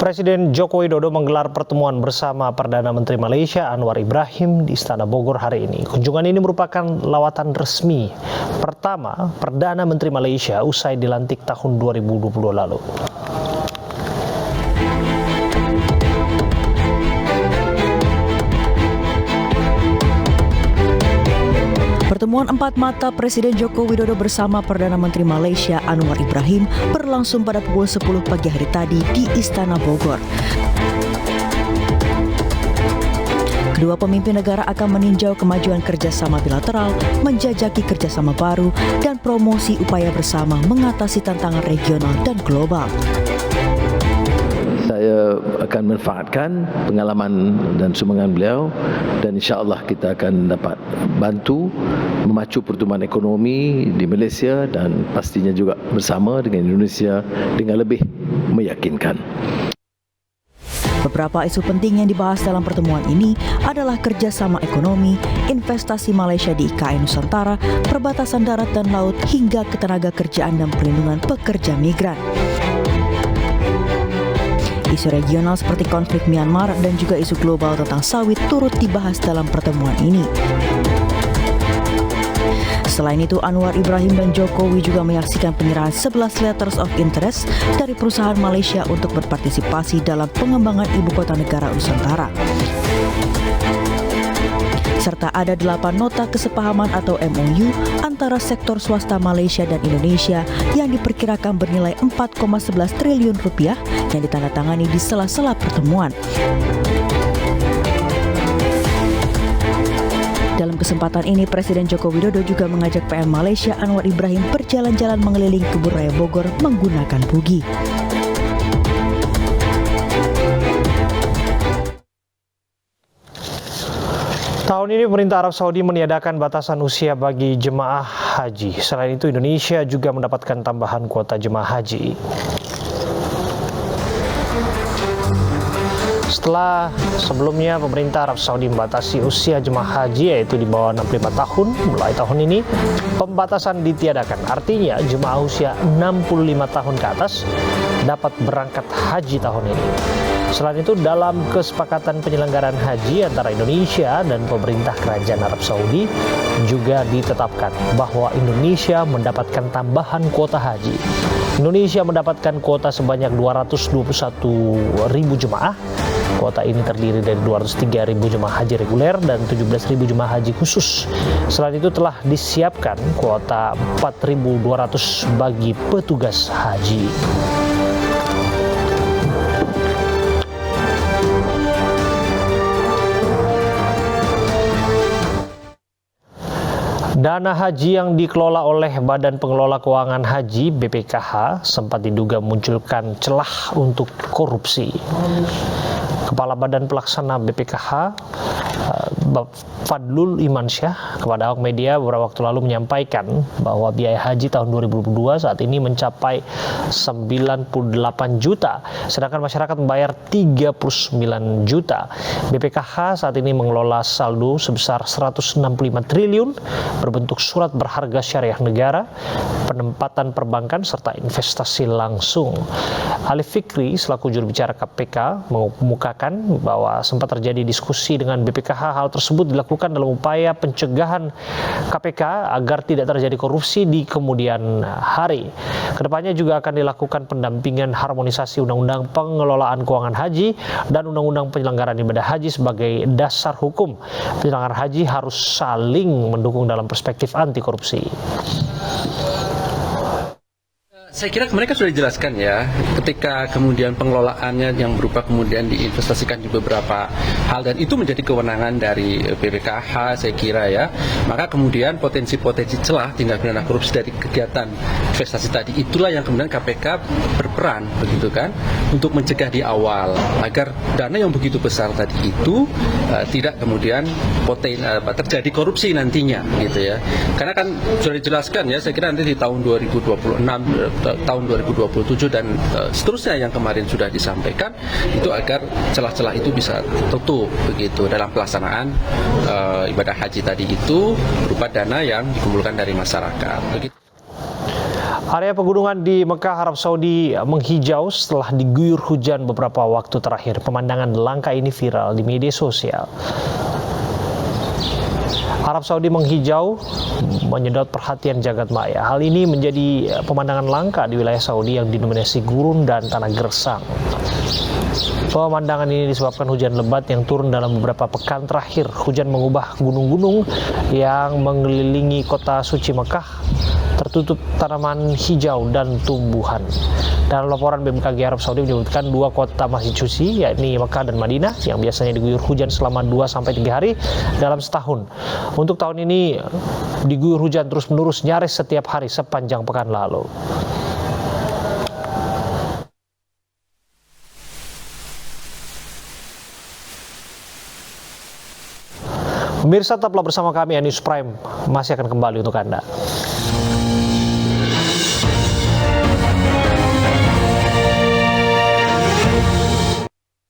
Presiden Joko Widodo menggelar pertemuan bersama Perdana Menteri Malaysia Anwar Ibrahim di Istana Bogor hari ini. Kunjungan ini merupakan lawatan resmi pertama Perdana Menteri Malaysia usai dilantik tahun 2020 lalu. Pertemuan empat mata Presiden Joko Widodo bersama Perdana Menteri Malaysia Anwar Ibrahim berlangsung pada pukul 10 pagi hari tadi di Istana Bogor. Kedua pemimpin negara akan meninjau kemajuan kerjasama bilateral, menjajaki kerjasama baru, dan promosi upaya bersama mengatasi tantangan regional dan global. Saya akan manfaatkan pengalaman dan sumbangan beliau dan insya-Allah kita akan dapat bantu memacu pertumbuhan ekonomi di Malaysia dan pastinya juga bersama dengan Indonesia dengan lebih meyakinkan. Beberapa isu penting yang dibahas dalam pertemuan ini adalah kerjasama ekonomi, investasi Malaysia di IKN Nusantara, perbatasan darat dan laut, hingga ketenaga kerjaan dan perlindungan pekerja migran. Isu regional seperti konflik Myanmar dan juga isu global tentang sawit turut dibahas dalam pertemuan ini. Selain itu, Anwar Ibrahim dan Jokowi juga menyaksikan penyerahan 11 letters of interest dari perusahaan Malaysia untuk berpartisipasi dalam pengembangan ibu kota negara Nusantara. Serta ada 8 nota kesepahaman atau MOU antara sektor swasta Malaysia dan Indonesia yang diperkirakan bernilai 4,11 triliun rupiah yang ditandatangani di sela-sela pertemuan. Dalam kesempatan ini, Presiden Joko Widodo juga mengajak PM Malaysia Anwar Ibrahim berjalan-jalan mengelilingi Kebun Raya Bogor menggunakan bugi. Tahun ini pemerintah Arab Saudi meniadakan batasan usia bagi jemaah haji. Selain itu, Indonesia juga mendapatkan tambahan kuota jemaah haji. Setelah sebelumnya pemerintah Arab Saudi membatasi usia jemaah haji yaitu di bawah 65 tahun, mulai tahun ini pembatasan ditiadakan. Artinya jemaah usia 65 tahun ke atas dapat berangkat haji tahun ini. Selain itu, dalam kesepakatan penyelenggaraan haji antara Indonesia dan pemerintah Kerajaan Arab Saudi juga ditetapkan bahwa Indonesia mendapatkan tambahan kuota haji. Indonesia mendapatkan kuota sebanyak 221.000 jemaah. Kuota ini terdiri dari 203.000 jemaah haji reguler dan 17.000 jemaah haji khusus. Selain itu telah disiapkan kuota 4.200 bagi petugas haji. Dana haji yang dikelola oleh Badan Pengelola Keuangan Haji (BPKH) sempat diduga memunculkan celah untuk korupsi. Kepala Badan Pelaksana BPKH Fadlul Imansyah kepada awak media beberapa waktu lalu menyampaikan bahwa biaya haji tahun 2022 saat ini mencapai 98 juta, sedangkan masyarakat membayar 39 juta. BPKH saat ini mengelola saldo sebesar 165 triliun berbentuk surat berharga syariah negara, penempatan perbankan serta investasi langsung. Alif Fikri selaku juru bicara KPK mengemukakan bahwa sempat terjadi diskusi dengan BPKH. Hal tersebut dilakukan dalam upaya pencegahan KPK agar tidak terjadi korupsi di kemudian hari. Kedepannya juga akan dilakukan pendampingan harmonisasi Undang-Undang Pengelolaan Keuangan Haji dan Undang-Undang Penyelenggaraan Ibadah Haji sebagai dasar hukum. Penyelenggara haji harus saling mendukung dalam perspektif anti korupsi. Saya kira mereka sudah dijelaskan ya, ketika kemudian pengelolaannya yang berupa kemudian diinvestasikan di beberapa hal dan itu menjadi kewenangan dari BPKH, saya kira ya, maka kemudian potensi-potensi celah tindak pidana korupsi dari kegiatan investasi tadi itulah yang kemudian KPK berperan begitu kan untuk mencegah di awal agar dana yang begitu besar tadi itu tidak kemudian terjadi korupsi nantinya gitu ya, karena kan sudah dijelaskan ya, saya kira nanti di tahun 2026 tahun 2027 dan seterusnya yang kemarin sudah disampaikan itu agar celah-celah itu bisa tertutup begitu dalam pelaksanaan ibadah haji tadi itu berupa dana yang dikumpulkan dari masyarakat begitu. Area pegunungan di Mekah, Arab Saudi menghijau setelah diguyur hujan beberapa waktu terakhir. Pemandangan langka ini viral di media sosial. Arab Saudi menghijau menyedot perhatian jagat maya. Hal ini menjadi pemandangan langka di wilayah Saudi yang didominasi gurun dan tanah gersang. Pemandangan ini disebabkan hujan lebat yang turun dalam beberapa pekan terakhir. Hujan mengubah gunung-gunung yang mengelilingi kota suci Mekah tertutup tanaman hijau dan tumbuhan. Dalam laporan BMKG Arab Saudi menyebutkan 2 kota masjid suci, yakni Mekah dan Madinah, yang biasanya diguyur hujan selama 2-3 hari dalam setahun. Untuk tahun ini diguyur hujan terus-menerus nyaris setiap hari sepanjang pekan lalu. Pemirsa, tetaplah bersama kami, News Prime masih akan kembali untuk Anda.